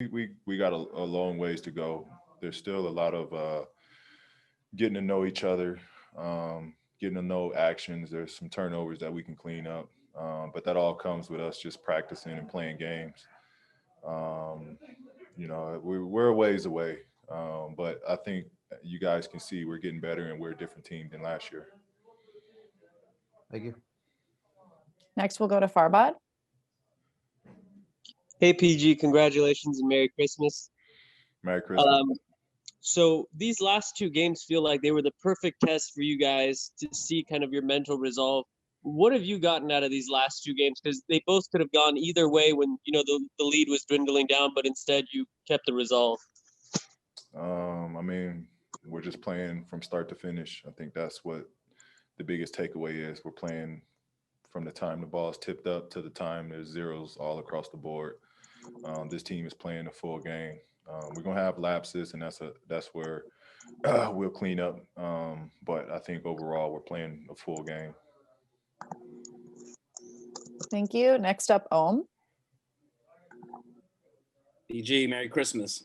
We got a long ways to go. There's still a lot of getting to know each other, getting to know actions. There's some turnovers that we can clean up, but that all comes with us just practicing and playing games. Um, we're a ways away, but I think you guys can see we're getting better and we're a different team than last year. Thank you. Next, we'll go to Farbad. Hey, PG, congratulations and Merry Christmas. Merry Christmas. So these last two games feel like they were the perfect test for you guys to see kind of your mental resolve. What have you gotten out of these last two games? Because they both could have gone either way when, the lead was dwindling down, but instead you kept the resolve. I mean, we're just playing from start to finish. I think that's what the biggest takeaway is. We're playing from the time the ball is tipped up to the time there's zeros all across the board. This team is playing a full game. We're gonna have lapses, and that's where we'll clean up. But I think overall we're playing a full game. Thank you. Next up, Ohm. BG, Merry Christmas.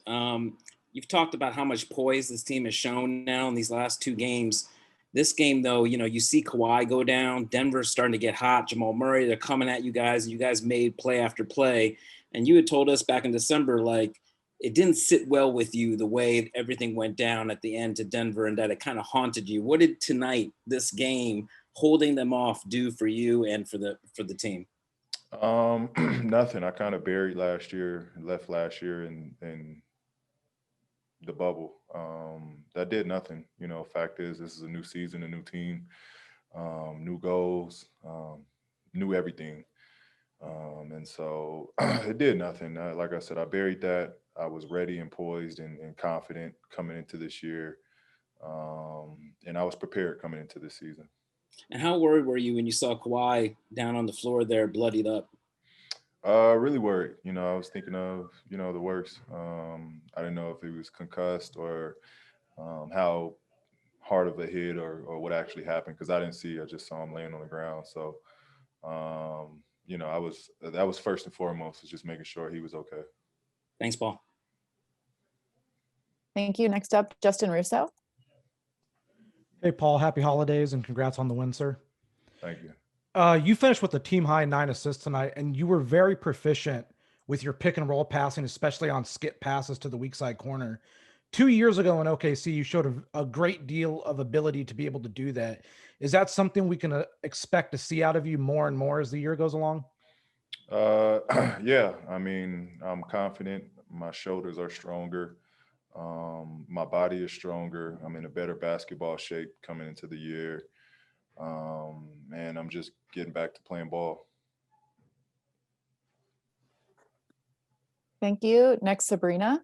You've talked about how much poise this team has shown now in these last two games. This game, though, you see Kawhi go down. Denver's starting to get hot. Jamal Murray, they're coming at you guys, and you guys made play after play. And you had told us back in December, like, it didn't sit well with you the way everything went down at the end to Denver and that it kind of haunted you. What did tonight, this game, holding them off do for you and for the team? Nothing. I kind of buried left last year in the bubble. That did nothing. Fact is, this is a new season, a new team, new goals, new everything. And so it did nothing. Like I said, I buried that. I was ready and poised and confident coming into this year. And I was prepared coming into this season. And how worried were you when you saw Kawhi down on the floor there, bloodied up? Really worried. I was thinking of, the worst. I didn't know if he was concussed or how hard of a hit or what actually happened because I didn't see. I just saw him laying on the ground. So, that was first and foremost was just making sure he was okay. Thanks, Paul. Thank you. Next up, Justin Russo. Hey, Paul, happy holidays and congrats on the win, sir. Thank you. You finished with a team high 9 assists tonight, and you were very proficient with your pick and roll passing, especially on skip passes to the weak side corner. 2 years ago in OKC, you showed a great deal of ability to be able to do that. Is that something we can expect to see out of you more and more as the year goes along? Yeah. I mean, I'm confident. My shoulders are stronger. My body is stronger. I'm in a better basketball shape coming into the year. And I'm just getting back to playing ball. Thank you. Next, Sabrina.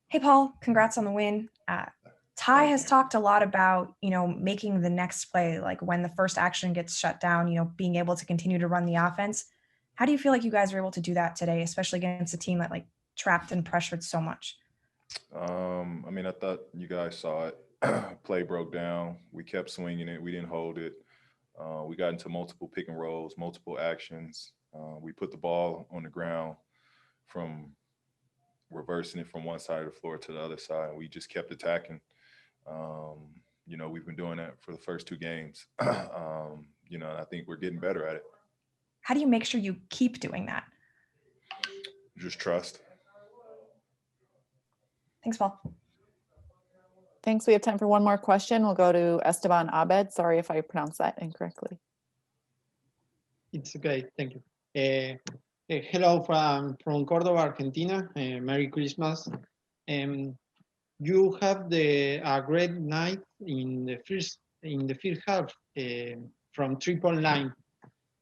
Hey, Paul, congrats on the win. Ty has talked a lot about, making the next play, like when the first action gets shut down, being able to continue to run the offense. How do you feel like you guys are able to do that today, especially against a team that trapped and pressured so much? I mean, I thought you guys saw it. Play broke down. We kept swinging it. We didn't hold it. We got into multiple pick and rolls, multiple actions. We put the ball on the ground from reversing it from one side of the floor to the other side. We just kept attacking. We've been doing that for the first two games. And I think we're getting better at it. How do you make sure you keep doing that? Just trust. Thanks, Paul. Thanks. We have time for one more question. We'll go to Esteban Abed. Sorry if I pronounced that incorrectly. It's okay. Thank you. Hello from Córdoba, Argentina. Merry Christmas. You have a great night in the first half from 3-point line.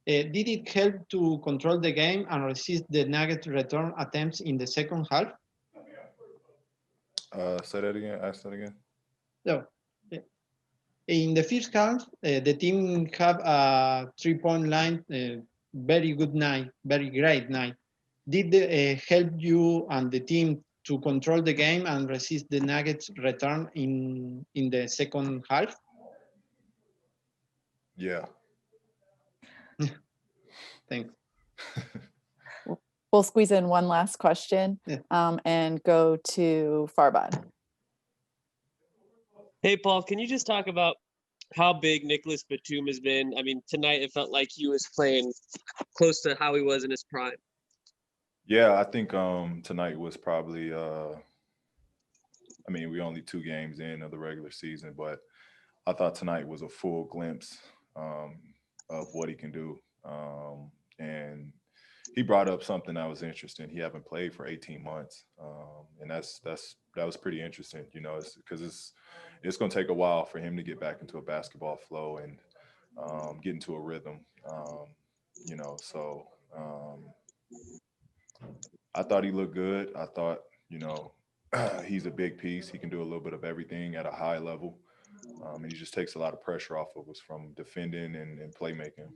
Did it help to control the game and resist the Nuggets return attempts in the second half? Say that again. Ask that again. No. In the first half, the team have a 3-point line. Very good night, very great night. Did it help you and the team to control the game and resist the Nuggets return in the second half? Yeah. Thanks. We'll squeeze in one last question Yeah. and go to Farbad. Hey, Paul, can you just talk about how big Nicolas Batum has been? I mean, tonight it felt like he was playing close to how he was in his prime. Yeah, I think tonight was probably I mean, we only 2 games in of the regular season, but I thought tonight was a full glimpse of what he can do. And he brought up something that was interesting. He haven't played for 18 months, and that was pretty interesting. You know, because it's going to take a while for him to get back into a basketball flow and get into a rhythm. You know, so I thought he looked good. I thought, you know, he's a big piece. He can do a little bit of everything at a high level. And he just takes a lot of pressure off of us from defending and playmaking.